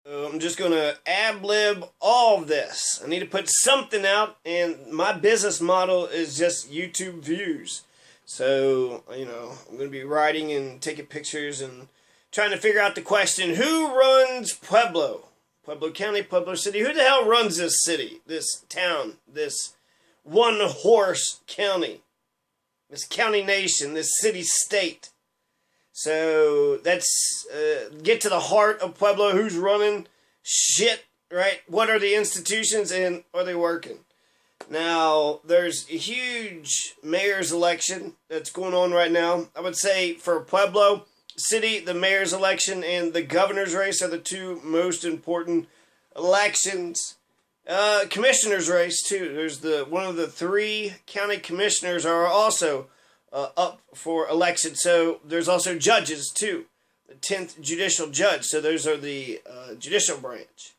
So I'm just going to ad-lib all of this. I need to put something out, and my business model is just YouTube views. So, I'm going to be writing and taking pictures and trying to figure out the question, who runs Pueblo? Pueblo County, Pueblo City. Who the hell runs this city, this town, this one-horse county, this county nation, this city-state? So let's get to the heart of Pueblo. Who's running shit, right? What are the institutions and are they working? Now, there's a huge mayor's election that's going on right now. I would say for Pueblo City, the mayor's election and the governor's race are the two most important elections. Commissioner's race, too. There's one of the three county commissioners are also up for election. So there's also judges too, the 10th judicial judge. So those are the judicial branch.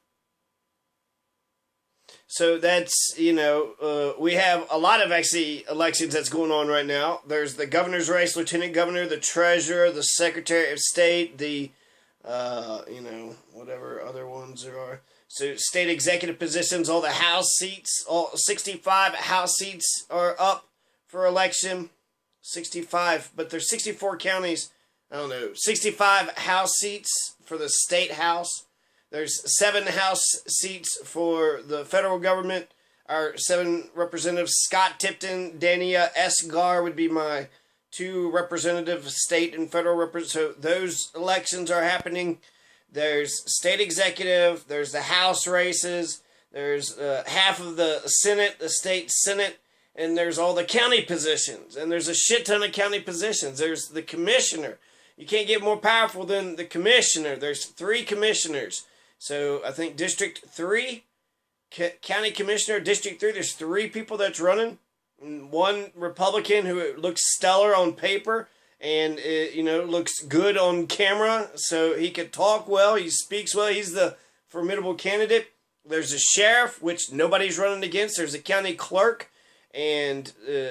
So that's, we have a lot of actually elections that's going on right now. There's the governor's race, lieutenant governor, the treasurer, the secretary of state, the, whatever other ones there are. So state executive positions, all the House seats, all 65 House seats are up for election. 65, but there's 64 counties, 65 House seats for the state House. There's 7 House seats for the federal government. Our 7 representatives, Scott Tipton, Dania Esgar would be my 2 representative state and federal representatives. So those elections are happening. There's state executive, there's the House races, there's half of the Senate, the state Senate, and there's all the county positions. And there's a shit ton of county positions. There's the commissioner. You can't get more powerful than the commissioner. There's 3 commissioners. So I think District 3, county commissioner, District 3, there's 3 people that's running. One Republican who looks stellar on paper and, looks good on camera. So he can talk well. He speaks well. He's the formidable candidate. There's a sheriff, which nobody's running against. There's a county clerk. And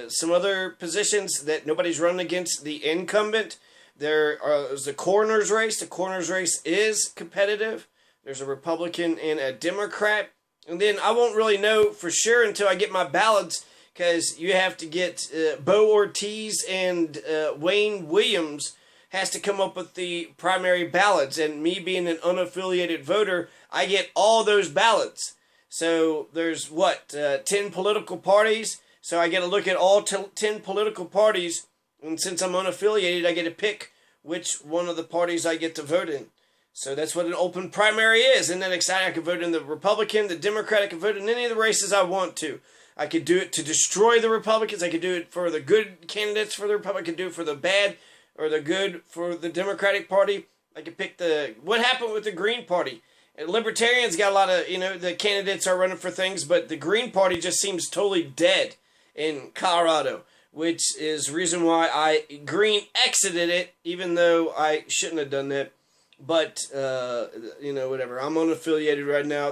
some other positions that nobody's running against the incumbent. There's the coroner's race. The coroner's race is competitive. There's a Republican and a Democrat. And then I won't really know for sure until I get my ballots, because you have to get Bo Ortiz and Wayne Williams has to come up with the primary ballots. And me being an unaffiliated voter, I get all those ballots. So there's 10 political parties. So I get to look at all 10 political parties, and since I'm unaffiliated, I get to pick which one of the parties I get to vote in. So that's what an open primary is. Isn't that exciting? I can vote in the Republican, the Democrat, I can vote in any of the races I want to. I could do it to destroy the Republicans, I could do it for the good candidates for the Republican, I could do it for the bad or the good for the Democratic Party. I could pick what happened with the Green Party. And Libertarians got a lot of, the candidates are running for things, but the Green Party just seems totally dead in Colorado, which is the reason why Green exited it, even though I shouldn't have done that. But, whatever. I'm unaffiliated right now.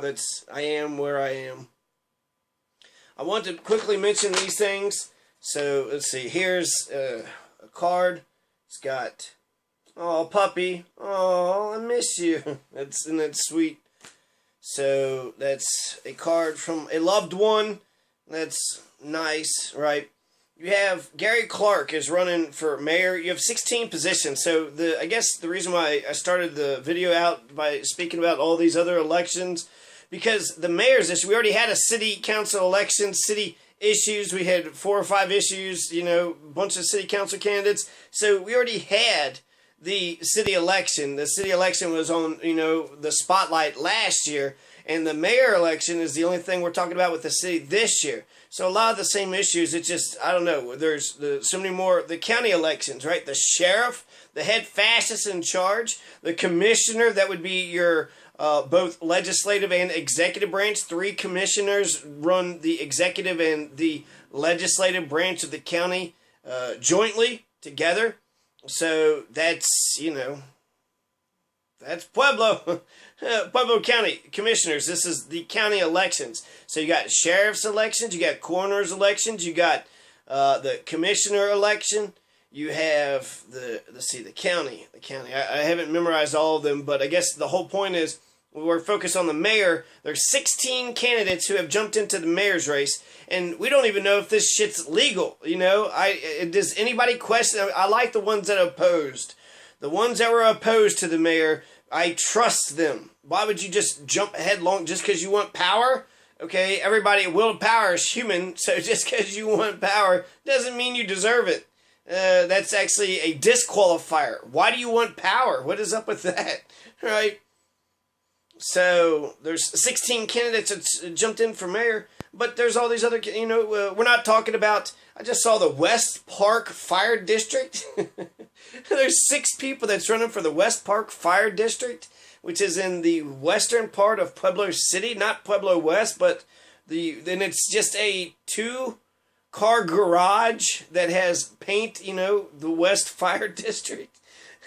I am where I am. I want to quickly mention these things. So, let's see. Here's a card. It's got, puppy. Oh, I miss you. Isn't that sweet? So, that's a card from a loved one. That's nice, right? You have Gary Clark is running for mayor. You have 16 positions. So I guess the reason why I started the video out by speaking about all these other elections, because the mayor's issue, we already had a city council election, city issues. We had 4 or 5 issues, a bunch of city council candidates. So we already had the city election. The city election was on, the spotlight last year. And the mayor election is the only thing we're talking about with the city this year. So a lot of the same issues, it's just, I don't know, there's so many more, the county elections, right? The sheriff, the head fascist in charge, the commissioner, that would be your both legislative and executive branch. 3 commissioners run the executive and the legislative branch of the county jointly together. So that's, that's Pueblo. Pueblo County Commissioners. This is the county elections. So you got sheriff's elections, you got coroner's elections, you got the commissioner election, you have the county. I haven't memorized all of them, but I guess the whole point is we're focused on the mayor. There's 16 candidates who have jumped into the mayor's race, and we don't even know if this shit's legal. Does anybody question? I like the ones that opposed. The ones that were opposed to the mayor, I trust them. Why would you just jump headlong just because you want power? Okay, everybody, will to power is human, so just because you want power doesn't mean you deserve it. That's actually a disqualifier. Why do you want power? What is up with that? Right? So, there's 16 candidates that jumped in for mayor, but there's all these other, we're not talking about, I just saw the West Park Fire District. There's 6 people that's running for the West Park Fire District, which is in the western part of Pueblo City, not Pueblo West, but then it's just a 2-car garage that has paint, the West Fire District.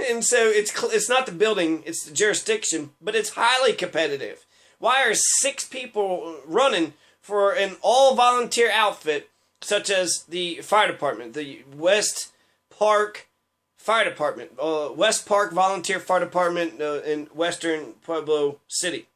And so it's not the building, it's the jurisdiction, but it's highly competitive. Why are 6 people running for an all-volunteer outfit, such as the fire department, the West Park Fire Department, West Park Volunteer Fire Department in western Pueblo City?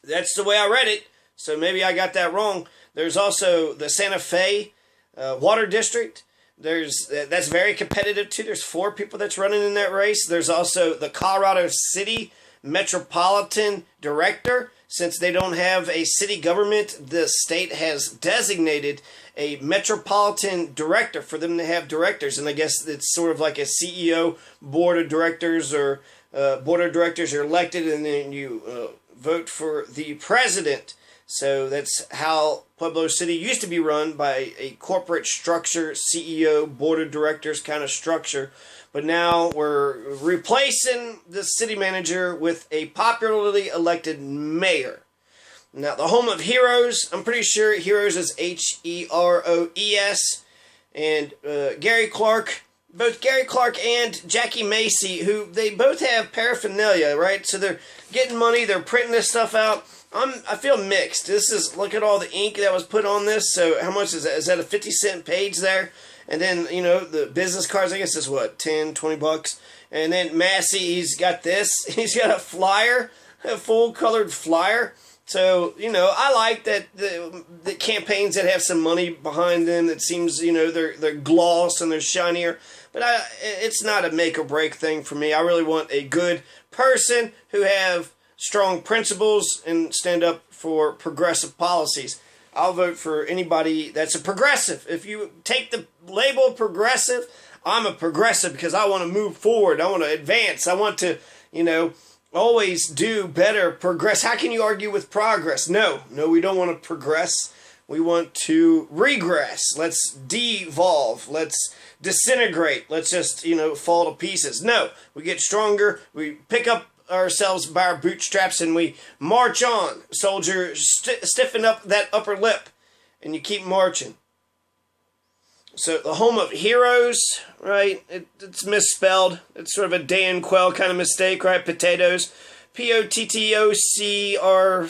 That's the way I read it, so maybe I got that wrong. There's also the Santa Fe Water District. That's very competitive too. There's 4 people that's running in that race. There's also the Colorado City Metropolitan Director. Since they don't have a city government, the state has designated a metropolitan director for them to have directors. And I guess it's sort of like a CEO board of directors, or board of directors are elected and then you vote for the president. So that's how Pueblo City used to be run, by a corporate structure, CEO, board of directors kind of structure. But now we're replacing the city manager with a popularly elected mayor. Now, the home of Heroes, I'm pretty sure Heroes is Heroes. And Gary Clark, both Gary Clark and Jackie Massey, who they both have paraphernalia, right? So they're getting money, they're printing this stuff out. I feel mixed. Look at all the ink that was put on this. So how much is that? Is that a 50-cent page there? And then, the business cards, I guess is what, 10, 20 bucks. And then Massey, he's got this. He's got a flyer, a full-colored flyer. So, I like that the campaigns that have some money behind them, that seems, they're gloss and they're shinier. But it's not a make-or-break thing for me. I really want a good person who have strong principles and stand up for progressive policies. I'll vote for anybody that's a progressive. If you take the label progressive, I'm a progressive because I want to move forward. I want to advance. I want to, always do better, progress. How can you argue with progress? No, we don't want to progress. We want to regress. Let's devolve. Let's disintegrate. Let's just, fall to pieces. No, we get stronger. We pick up ourselves by our bootstraps and we march on. Soldier, stiffen up that upper lip and you keep marching. So the home of Heroes, right? It's misspelled. It's sort of a Dan Quayle kind of mistake, right? Potatoes. P-O-T-T-O-C-R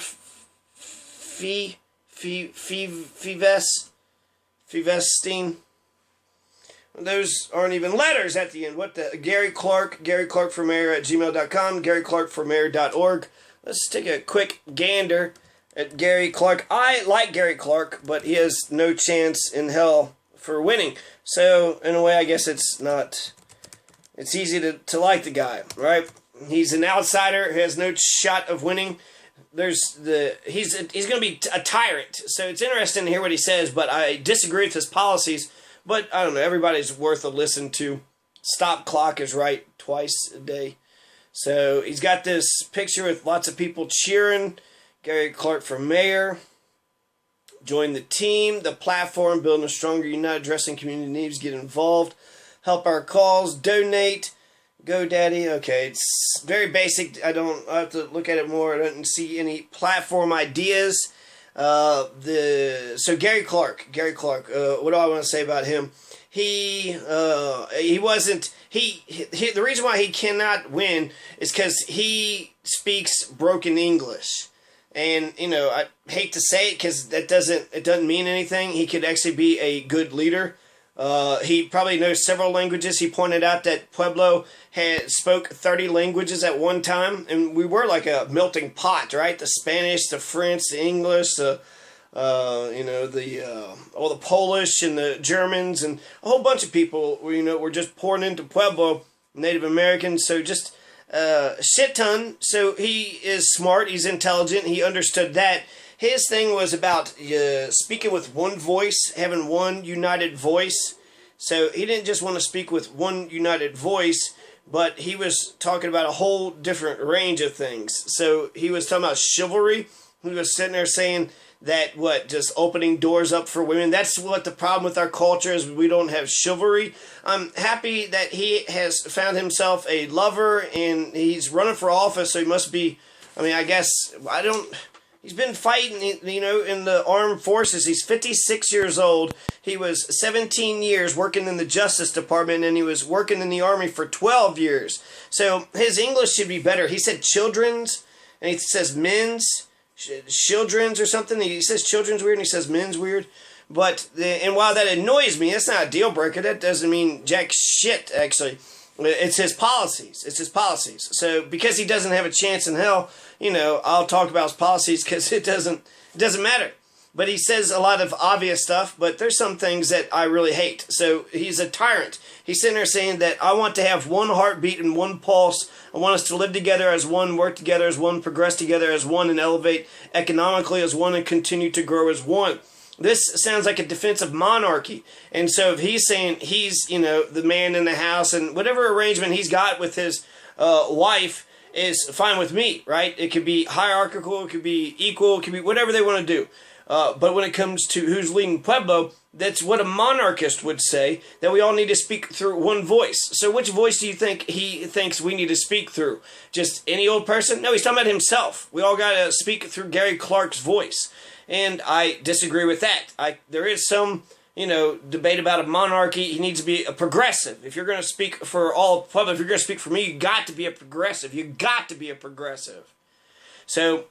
Fivestein. Those aren't even letters at the end. What the? Gary Clark for mayor at gmail.com, GaryClarkForMayor.org. Let's take a quick gander at Gary Clark. I like Gary Clark, but he has no chance in hell for winning. So, in a way, I guess it's easy to like the guy, right? He's an outsider, has no shot of winning. He's going to be a tyrant. So it's interesting to hear what he says, but I disagree with his policies. But, I don't know, everybody's worth a listen to. Stop clock is right twice a day. So, he's got this picture with lots of people cheering. Gary Clark for mayor. Join the team, the platform, building a stronger, united, addressing community needs, get involved. Help our cause, donate. GoDaddy, okay, it's very basic. I have to look at it more. I don't see any platform ideas. So Gary Clark, what do I want to say about him? The reason why he cannot win is because he speaks broken English. And, I hate to say it because it doesn't mean anything. He could actually be a good leader. He probably knows several languages. He pointed out that Pueblo spoke 30 languages at one time, and we were like a melting pot, right? The Spanish, the French, the English, all the Polish and the Germans, and a whole bunch of people, were just pouring into Pueblo, Native Americans. So just shit ton. So he is smart. He's intelligent. He understood that. His thing was about speaking with one voice, having one united voice. So he didn't just want to speak with one united voice, but he was talking about a whole different range of things. So he was talking about chivalry. He was sitting there saying that, just opening doors up for women. That's what the problem with our culture is. We don't have chivalry. I'm happy that he has found himself a lover, and he's running for office, so he must be, he's been fighting, in the armed forces. He's 56 years old. He was 17 years working in the Justice Department, and he was working in the Army for 12 years. So his English should be better. He said children's, and he says men's, children's or something. He says children's weird, and he says men's weird. And while that annoys me, that's not a deal breaker. That doesn't mean jack shit, actually. It's his policies. So because he doesn't have a chance in hell, I'll talk about his policies because it doesn't matter. But he says a lot of obvious stuff, but there's some things that I really hate. So he's a tyrant. He's sitting there saying that I want to have one heartbeat and one pulse. I want us to live together as one, work together as one, progress together as one, and elevate economically as one, and continue to grow as one. This sounds like a defense of monarchy. And so if he's saying he's, the man in the house, and whatever arrangement he's got with his wife is fine with me, right? It could be hierarchical, it could be equal, it could be whatever they want to do. But when it comes to who's leading Pueblo, that's what a monarchist would say, that we all need to speak through one voice. So which voice do you think he thinks we need to speak through? Just any old person? No, he's talking about himself. We all got to speak through Gary Clark's voice. And I disagree with that. There is some, debate about a monarchy. He needs to be a progressive. If you're going to speak for all Pueblo, if you're going to speak for me, you got to be a progressive. You got to be a progressive. So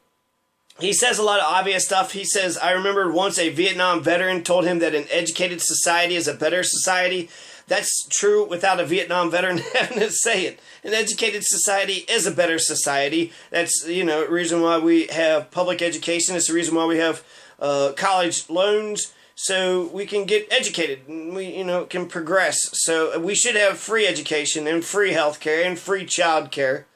he says a lot of obvious stuff. He says, I remember once a Vietnam veteran told him that an educated society is a better society. That's true without a Vietnam veteran having to say it. An educated society is a better society. That's, the reason why we have public education. It's the reason why we have college loans, so we can get educated and we, can progress. So we should have free education and free health care and free child care.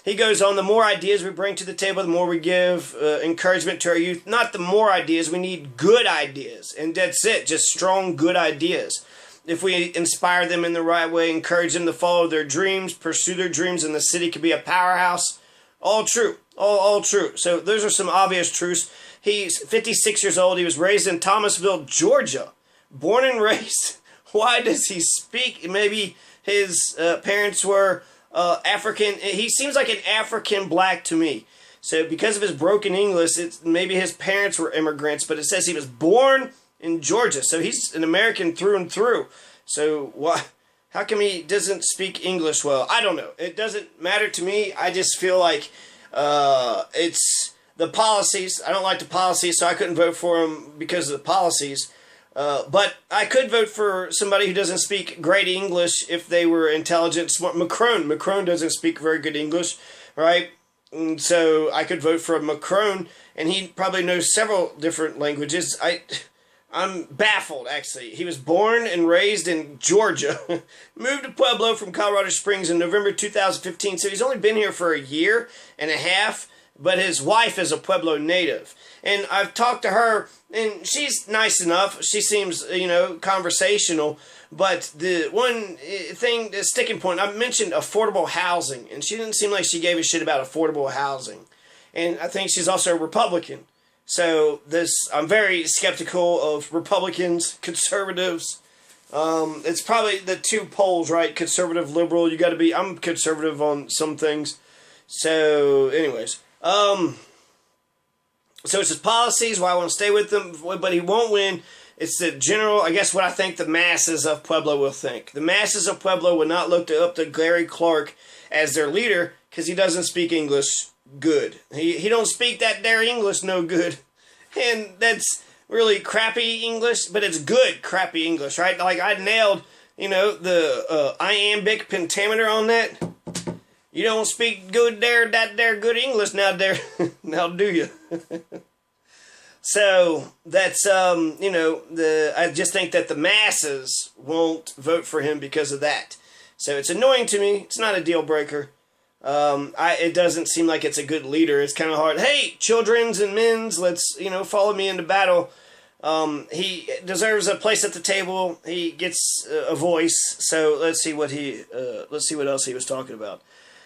He goes on, the more ideas we bring to the table, the more we give encouragement to our youth. Not the more ideas, we need good ideas. And that's it, just strong, good ideas. If we inspire them in the right way, encourage them to follow their dreams, pursue their dreams, and the city could be a powerhouse. All true. All true. So those are some obvious truths. He's 56 years old. He was raised in Thomasville, Georgia. Born and raised. Why does he speak? Maybe his parents were African. He seems like an African black to me. So because of his broken English, maybe his parents were immigrants, but it says he was born in Georgia. So he's an American through and through. So how come he doesn't speak English well? I don't know. It doesn't matter to me. I just feel like it's the policies. I don't like the policies, so I couldn't vote for him because of the policies. But I could vote for somebody who doesn't speak great English if they were intelligent, smart. Macron doesn't speak very good English, right? And so I could vote for Macron, and he probably knows several different languages. I'm baffled, actually. He was born and raised in Georgia, moved to Pueblo from Colorado Springs in November 2015, so he's only been here for a year and a half, but his wife is a Pueblo native. And I've talked to her, and she's nice enough. She seems, conversational. But the one thing, the sticking point, I mentioned affordable housing, and she didn't seem like she gave a shit about affordable housing. And I think she's also a Republican. So I'm very skeptical of Republicans, conservatives. It's probably the two poles, right? Conservative, liberal. I'm conservative on some things. So, anyways. So it's his policies, why I want to stay with them, but he won't win. It's the general, I guess what I think the masses of Pueblo will think. The masses of Pueblo would not look up to Gary Clark as their leader because he doesn't speak English good. He don't speak that there English no good. And that's really crappy English, but it's good crappy English, right? Like I nailed, the iambic pentameter on that. You don't speak good that there good English now there, now do you? So that's I just think that the masses won't vote for him because of that. So it's annoying to me. It's not a deal breaker. It doesn't seem like it's a good leader. It's kind of hard. Hey, children's and men's, let's follow me into battle. He deserves a place at the table. He gets a voice. So let's see what else he was talking about.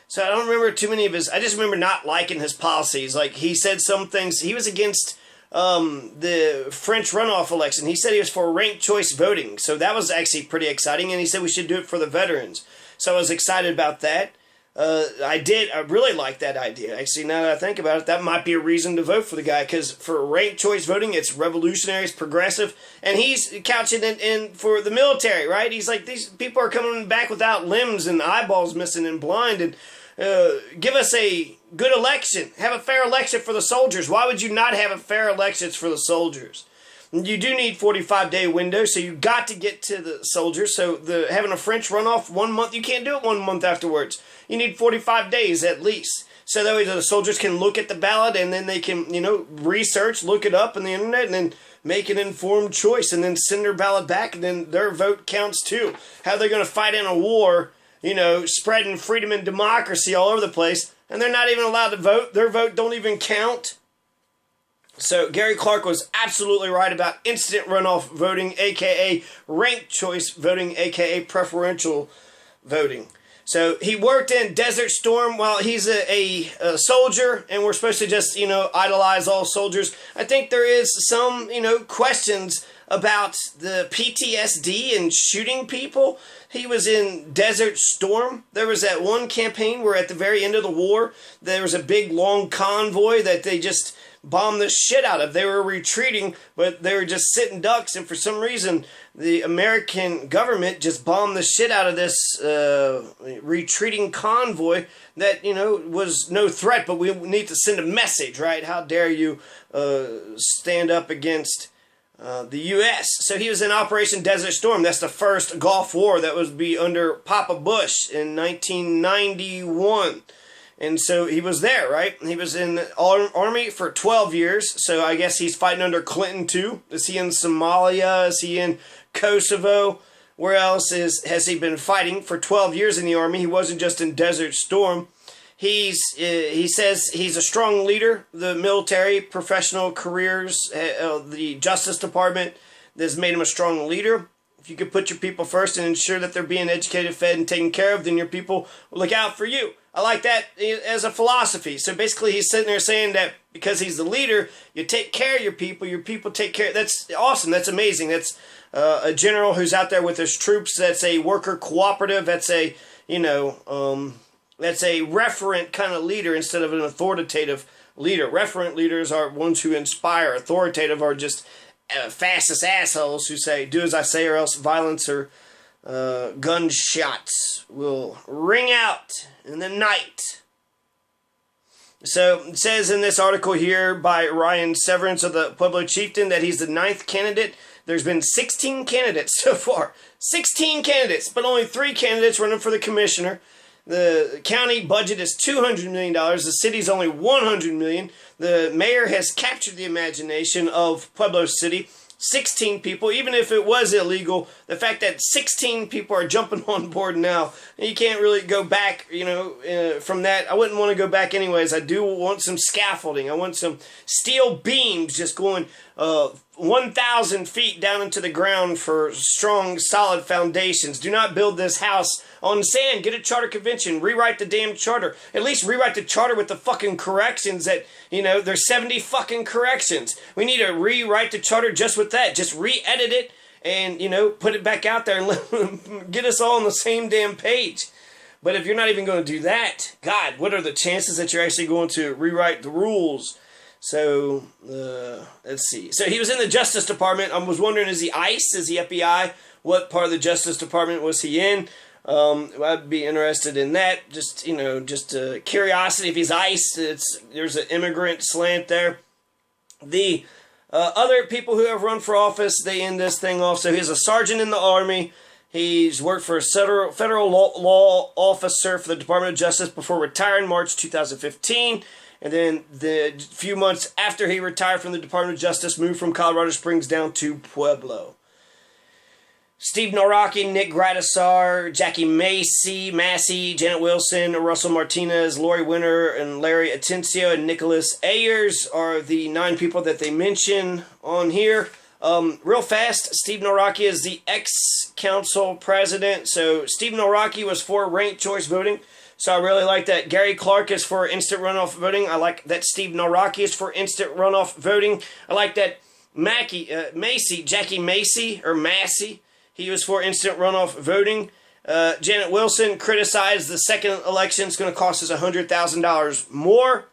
So I don't remember too many of his. I just remember not liking his policies. Like he said some things. He was against the French runoff election. He said he was for ranked choice voting. So that was actually pretty exciting. And he said we should do it for the veterans. So I was excited about that. I really like that idea. Actually, now that I think about it, that might be a reason to vote for the guy. Because for ranked choice voting, it's revolutionary, it's progressive. And he's couching it in for the military, right? He's like, these people are coming back without limbs and eyeballs missing and blind. And give us a good election. Have a fair election for the soldiers. Why would you not have a fair elections for the soldiers? You do need 45-day window, so you got to get to the soldiers. So having a French runoff 1 month, you can't do it 1 month afterwards. You need 45 days at least. So that way the soldiers can look at the ballot and then they can, research, look it up on the internet and then make an informed choice and then send their ballot back and then their vote counts too. How they're going to fight in a war, spreading freedom and democracy all over the place, and they're not even allowed to vote. Their vote don't even count. So Gary Clark was absolutely right about instant runoff voting, a.k.a. ranked choice voting, a.k.a. preferential voting. So he worked in Desert Storm while he's a soldier, and we're supposed to just, idolize all soldiers. I think there is some, questions about the PTSD and shooting people. He was in Desert Storm. There was that one campaign where at the very end of the war, there was a big long convoy that they just bombed the shit out of. They were retreating, but they were just sitting ducks, and for some reason, the American government just bombed the shit out of this retreating convoy that, was no threat, but we need to send a message, right? How dare you stand up against the U.S. So he was in Operation Desert Storm. That's the first Gulf War that was under Papa Bush in 1991. And so he was there, right? He was in the Army for 12 years. So I guess he's fighting under Clinton too. Is he in Somalia? Is he in Kosovo? Where else has he been fighting for 12 years in the Army? He wasn't just in Desert Storm. He says he's a strong leader. The military, professional careers, the Justice Department has made him a strong leader. If you could put your people first and ensure that they're being educated, fed, and taken care of, then your people will look out for you. I like that as a philosophy. So basically he's sitting there saying that because he's the leader, you take care of your people take care. That's awesome. That's amazing. That's a general who's out there with his troops. That's a worker cooperative. That's a, that's a referent kind of leader instead of an authoritative leader. Referent leaders are ones who inspire. Authoritative are just fastest assholes who say, do as I say or else violence or gunshots will ring out in the night. So it says in this article here by Ryan Severance of the Pueblo Chieftain that he's the 9th candidate. There's been 16 candidates so far. 16 candidates, but only 3 candidates running for the commissioner. The county budget is $200 million. The city's only $100 million. The mayor has captured the imagination of Pueblo City. 16 people, even if it was illegal, the fact that 16 people are jumping on board now, you can't really go back, from that. I wouldn't want to go back anyways. I do want some scaffolding. I want some steel beams just going 1,000 feet down into the ground for strong, solid foundations. Do not build this house on sand. Get a charter convention. Rewrite the damn charter. At least rewrite the charter with the fucking corrections that, there's 70 fucking corrections. We need to rewrite the charter just with that. Just re-edit it and, put it back out there and get us all on the same damn page. But if you're not even going to do that, God, what are the chances that you're actually going to rewrite the rules? So, let's see. So he was in the Justice Department. I was wondering, is he ICE? Is he FBI? What part of the Justice Department was he in? I'd be interested in that. Just curiosity. If he's ICE, there's an immigrant slant there. The Other people who have run for office, they end this thing off. So he's a sergeant in the Army. He's worked for a federal law officer for the Department of Justice before retiring in March 2015. And then the few months after he retired from the Department of Justice, moved from Colorado Springs down to Pueblo. Steve Noraki, Nick Gradisar, Jackie Massey, Janet Wilson, Russell Martinez, Lori Winter, and Larry Atencio, and Nicolas Ayers are the 9 people that they mention on here. Real fast, Steve Noraki is the ex-council president. So Steve Noraki was for ranked choice voting. So I really like that. Gary Clark is for instant runoff voting. I like that Steve Noraki is for instant runoff voting. I like that Jackie Massey, he was for instant runoff voting. Janet Wilson criticized the second election. It's going to cost us $100,000 more.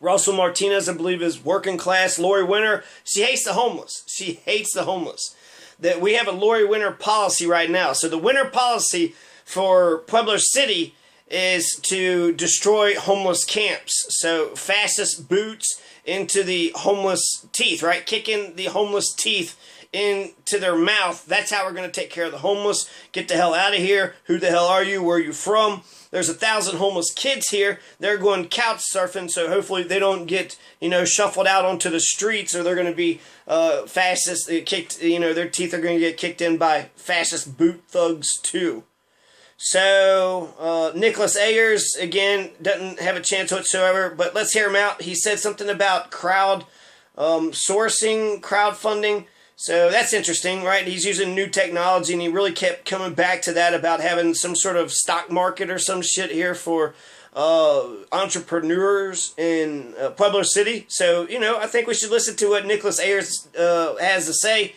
Russell Martinez, I believe, is working class. Lori Winter, she hates the homeless. She hates the homeless. That we have a Lori Winter policy right now. So the Winter policy for Pueblo City is to destroy homeless camps. So fascist boots into the homeless teeth, right? Kicking the homeless teeth into their mouth. That's how we're going to take care of the homeless. Get the hell out of here. Who the hell are you? Where are you from? There's 1,000 homeless kids here. They're going couch surfing, so hopefully they don't get, shuffled out onto the streets, or they're going to be fascist kicked. Their teeth are going to get kicked in by fascist boot thugs too. So Nicolas Ayers again doesn't have a chance whatsoever. But let's hear him out. He said something about crowdfunding. So that's interesting, right? He's using new technology, and he really kept coming back to that about having some sort of stock market or some shit here for entrepreneurs in Pueblo City. So, I think we should listen to what Nicolas Ayers has to say.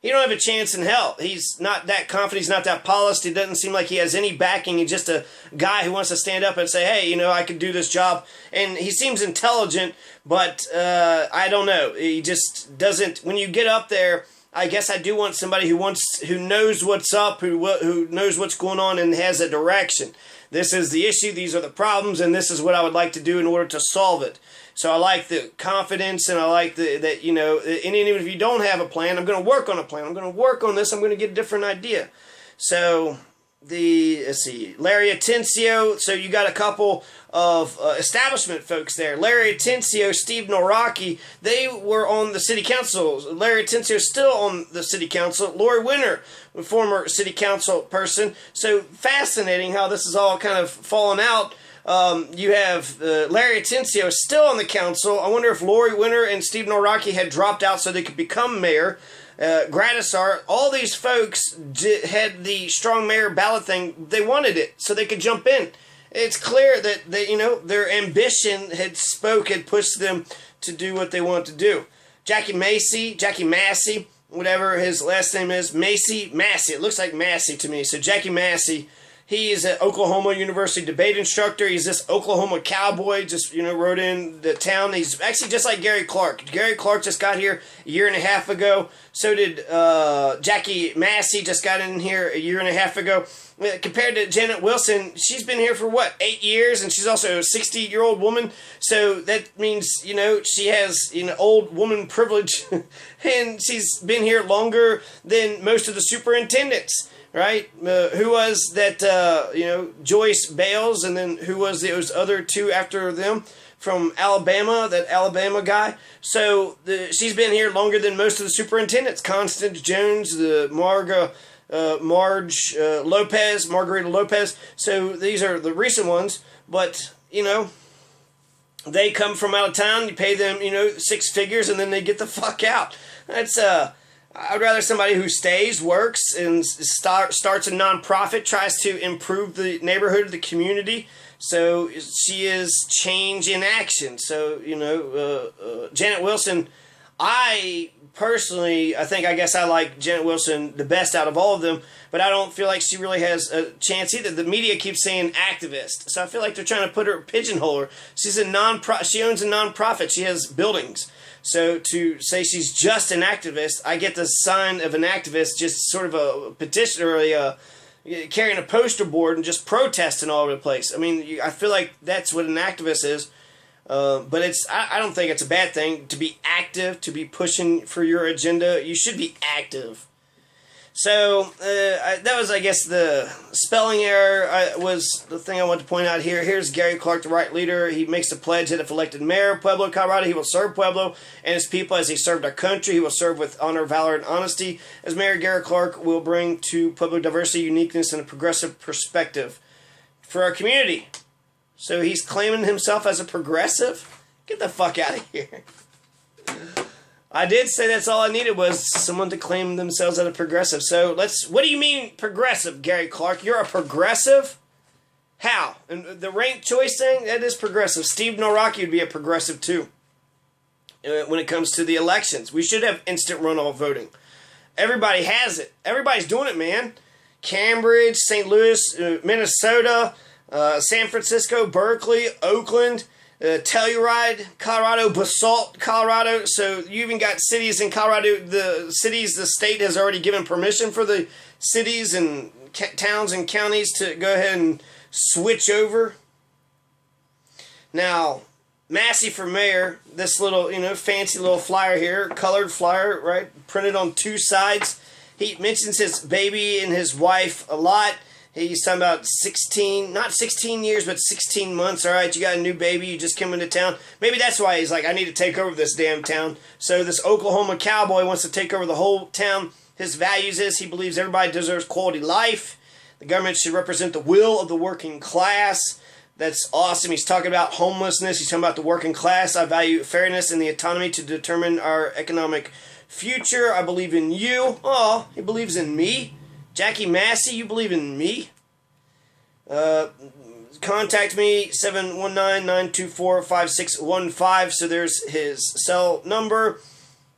He don't have a chance in hell. He's not that confident. He's not that polished. He doesn't seem like he has any backing. He's just a guy who wants to stand up and say, hey, I could do this job. And he seems intelligent, but I don't know. He just doesn't. When you get up there, I guess I do want somebody who knows what's up, who knows what's going on and has a direction. This is the issue. These are the problems, and this is what I would like to do in order to solve it. So I like the confidence, and I like that and even if you don't have a plan, I'm going to work on a plan. I'm going to work on this. I'm going to get a different idea. So let's see, Larry Atencio. So you got a couple of establishment folks there. Larry Atencio, Steve Noraki, they were on the city council. Larry Atencio is still on the city council. Lori Winter, former city council person. So fascinating how this is all kind of fallen out. You have Larry Atencio still on the council. I wonder if Lori Winter and Steve Noraki had dropped out so they could become mayor. Gradisar, all these folks had the strong mayor ballot thing. They wanted it so they could jump in. It's clear that their ambition had pushed them to do what they want to do. Jackie Massey, whatever his last name is, Massey. It looks like Massey to me. So Jackie Massey. He is an Oklahoma University debate instructor. He's this Oklahoma cowboy, just, rode in the town. He's actually just like Gary Clark. Gary Clark just got here a year and a half ago. So did Jackie Massey, just got in here a year and a half ago. Compared to Janet Wilson, she's been here for 8 years, and she's also a 60-year-old woman. So that means, she has, old woman privilege, and she's been here longer than most of the superintendents. Right? Who was that, Joyce Bales, and then who was those other two after them from Alabama, that Alabama guy. So she's been here longer than most of the superintendents. Constance Jones, Margarita Lopez. So these are the recent ones, but, they come from out of town, you pay them, 6 figures, and then they get the fuck out. That's, I'd rather somebody who stays, works, and starts a nonprofit, tries to improve the neighborhood, the community. So she is change in action. So, Janet Wilson, I guess I like Janet Wilson the best out of all of them, but I don't feel like she really has a chance either. The media keeps saying activist, so I feel like they're trying to put her, pigeonhole her. She owns a nonprofit. She has buildings. So to say she's just an activist, I get the sign of an activist, just sort of a petition or carrying a poster board and just protesting all over the place. I mean, I feel like that's what an activist is. But I don't think it's a bad thing to be active, to be pushing for your agenda. You should be active. So that was, I guess, the spelling error was the thing I want to point out here. Here's Gary Clark, the right leader. He makes a pledge that if elected mayor of Pueblo, Colorado, he will serve Pueblo and his people as he served our country. He will serve with honor, valor, and honesty. As Mayor, Gary Clark will bring to Pueblo diversity, uniqueness, and a progressive perspective for our community. So he's claiming himself as a progressive? Get the fuck out of here. I did say that's all I needed was someone to claim themselves as a progressive. So what do you mean progressive, Gary Clark? You're a progressive? How? And the ranked choice thing, that is progressive. Steve Noraki would be a progressive too. When it comes to the elections. We should have instant runoff voting. Everybody has it. Everybody's doing it, man. Cambridge, St. Louis, Minnesota, San Francisco, Berkeley, Oakland, Telluride, Colorado, Basalt, Colorado. So you even got cities in Colorado. The state has already given permission for the cities and towns and counties to go ahead and switch over. Now, Massey for mayor, this little, fancy little flyer here, colored flyer, right, printed on two sides. He mentions his baby and his wife a lot. He's talking about 16, not 16 years, but 16 months. All right, you got a new baby. You just came into town. Maybe that's why he's like, I need to take over this damn town. So this Oklahoma cowboy wants to take over the whole town. His values is he believes everybody deserves quality life. The government should represent the will of the working class. That's awesome. He's talking about homelessness. He's talking about the working class. I value fairness and the autonomy to determine our economic future. I believe in you. Oh, he believes in me. Jackie Massey, you believe in me? Contact me, 719-924-5615. So there's his cell number.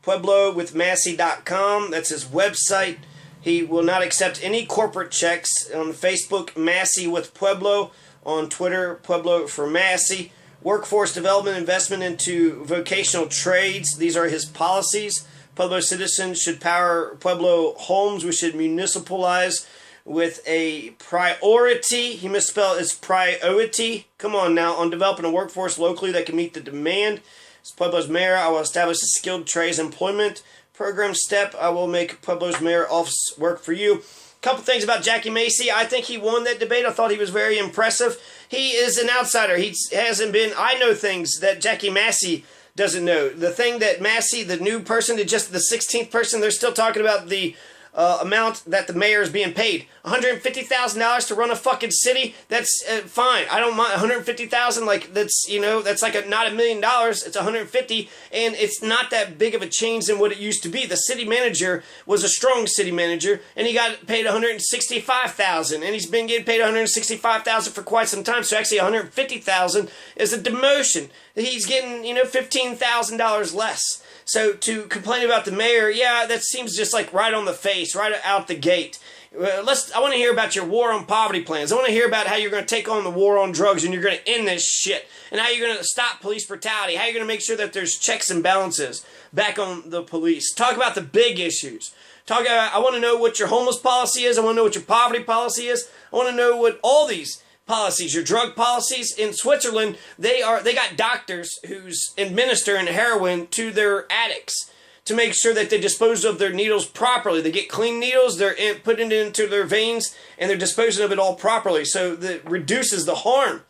PuebloWithMassey.com. That's his website. He will not accept any corporate checks. On Facebook, Massey with Pueblo. On Twitter, Pueblo for Massey. Workforce development, investment into vocational trades. These are his policies. Pueblo citizens should power Pueblo homes. We should municipalize with a priority. He misspelled it's priority. Come on now. On developing a workforce locally that can meet the demand. As Pueblo's mayor, I will establish a skilled trades employment program step. I will make Pueblo's mayor office work for you. Couple things about Jackie Massey. I think he won that debate. I thought he was very impressive. He is an outsider. He hasn't been... I know things that Jackie Massey doesn't know. The thing that Massey, the new person, just the 16th person, they're still talking about the amount that the mayor is being paid. $150,000 to run a fucking city? That's fine. I don't mind. $150,000, like, that's, that's like not $1 million. It's $150, and it's not that big of a change than what it used to be. The city manager was a strong city manager, and he got paid $165,000, and he's been getting paid $165,000 for quite some time. So actually, $150,000 is a demotion. He's getting, $15,000 less. So to complain about the mayor, yeah, that seems just like right on the face, right out the gate. I want to hear about your war on poverty plans. I want to hear about how you're going to take on the war on drugs and you're going to end this shit. And how you're going to stop police brutality. How you're going to make sure that there's checks and balances back on the police. Talk about the big issues. I want to know what your homeless policy is. I want to know what your poverty policy is. I want to know what all these policies, your drug policies. In Switzerland, they got doctors who's administering heroin to their addicts to make sure that they dispose of their needles properly. They get clean needles, they're putting it into their veins, and they're disposing of it all properly, so that reduces the harm.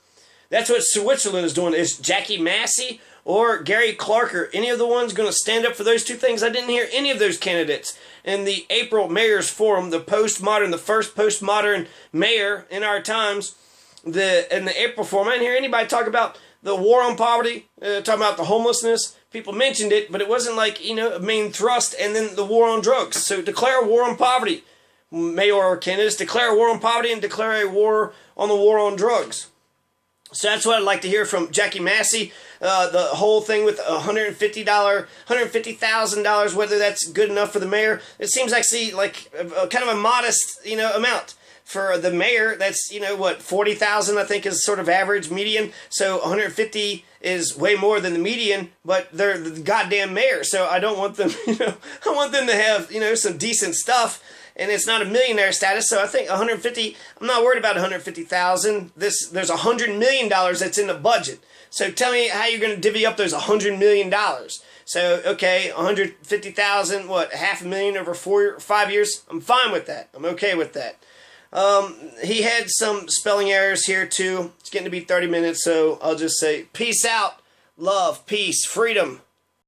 That's what Switzerland is doing. Is Jackie Massey or Gary Clark or any of the ones going to stand up for those two things? I didn't hear any of those candidates in the April Mayor's Forum, the first postmodern mayor in our times. In the April Forum, I didn't hear anybody talk about the war on poverty, talking about the homelessness. People mentioned it, but it wasn't like, a main thrust, and then the war on drugs. So declare a war on poverty, mayoral candidates. Declare a war on poverty and declare a war on the war on drugs. So that's what I'd like to hear from Jackie Massey. The whole thing with $150,000, whether that's good enough for the mayor. It seems actually like kind of a modest, amount. For the mayor, that's, $40,000 I think is sort of average median. So 150 is way more than the median, but they're the goddamn mayor. So I don't want them, I want them to have, some decent stuff. and it's not a millionaire status. So I think 150. I'm not worried about 150,000. There's $100 million that's in the budget. So tell me how you're going to divvy up those $100 million. So okay, 150,000. What, $500,000 over 4 or 5 years? I'm fine with that. I'm okay with that. He had some spelling errors here too. It's getting to be 30 minutes, so I'll just say peace out, love, peace, freedom.